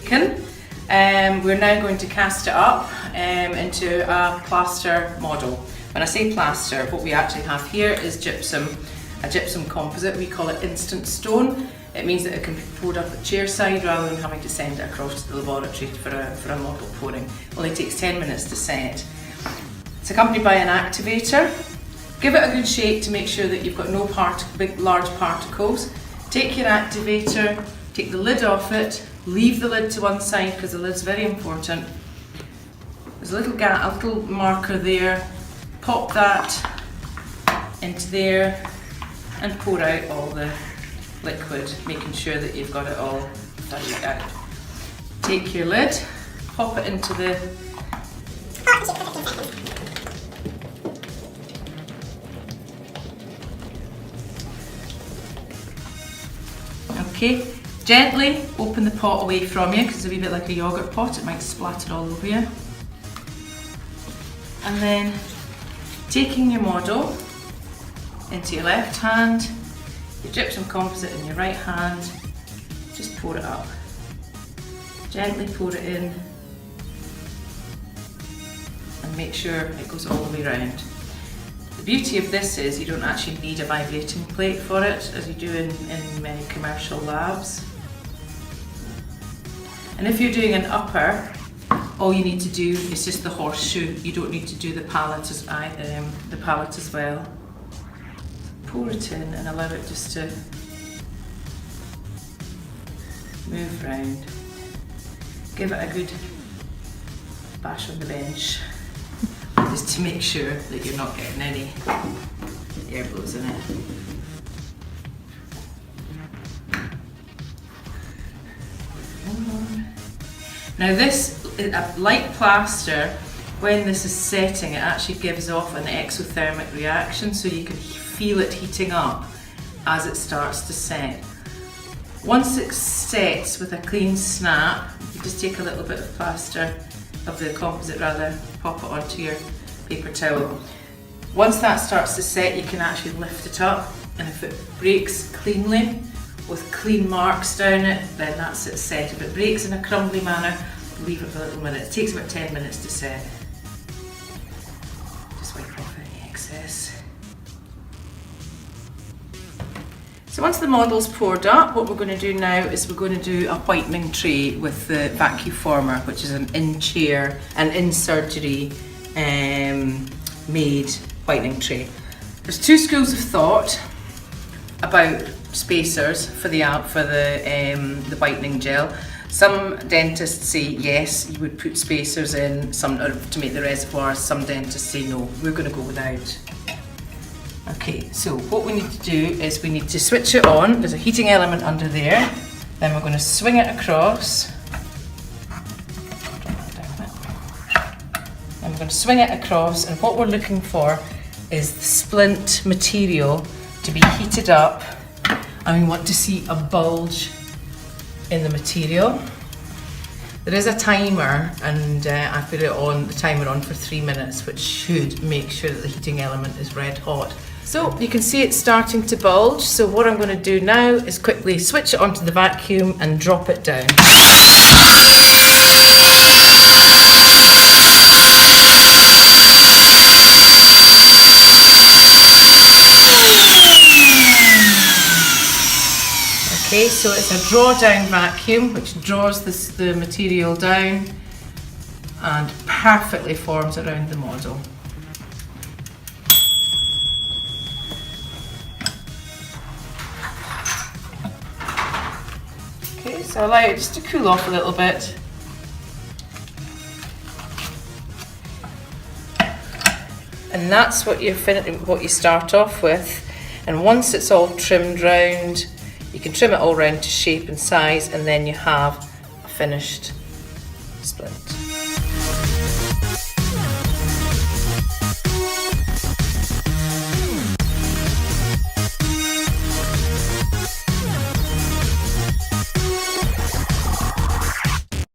We're now going to cast it up into a plaster model. When I say plaster, what we actually have here is gypsum, a gypsum composite. We call it instant stone. It means that it can be poured up at chair side rather than having to send it across to the laboratory for a model pouring. It only takes 10 minutes to set. It's accompanied by an activator. Give it a good shake to make sure that you've got no big large particles. Take your activator, take the lid off it, leave the lid to one side because the lid's very important. There's a little marker there. Pop that into there and pour out all the liquid, making sure that you've got it all flushed out. Take your lid, pop it into the Okay, gently open the pot away from you because it's a wee bit like a yoghurt pot, it might splatter all over you. And then taking your model into your left hand, your gypsum composite in your right hand, just pour it up. Gently pour it in and make sure it goes all the way around. The beauty of this is you don't actually need a vibrating plate for it, as you do in many commercial labs. And if you're doing an upper, all you need to do is just the horseshoe. You don't need to do the palette as well. Pour it in and allow it just to move round. Give it a good bash on the bench, just to make sure that you're not getting any air blows in it. Now this, like plaster, when this is setting, it actually gives off an exothermic reaction, so you can feel it heating up as it starts to set. Once it sets with a clean snap, you just take a little bit of plaster, of the composite rather, pop it onto your paper towel. Once that starts to set, you can actually lift it up, and if it breaks cleanly with clean marks down it, then that's it set. If it breaks in a crumbly manner, leave it for a little minute. It takes about 10 minutes to set. Just wipe off any excess. So once the model's poured up, what we're going to do now is we're going to do a whitening tray with the VacuFormer, which is an in-chair and in-surgery made whitening tray. There's two schools of thought about spacers for the whitening gel. Some dentists say yes, you would put spacers in to make the reservoirs. Some dentists say no, we're going to go without. Okay, so what we need to do is we need to switch it on. There's a heating element under there. Then we're going to swing it across. And we're going to swing it across, and what we're looking for is the splint material to be heated up, and we want to see a bulge in the material. There is a timer, and I put the timer on for 3 minutes, which should make sure that the heating element is red hot. So you can see it's starting to bulge. So what I'm going to do now is quickly switch it onto the vacuum and drop it down. Okay, so it's a draw-down vacuum which draws the material down and perfectly forms around the model. Okay, so allow it just to cool off a little bit. And that's what you start off with. And once it's all trimmed round, you can trim it all round to shape and size, and then you have a finished splint.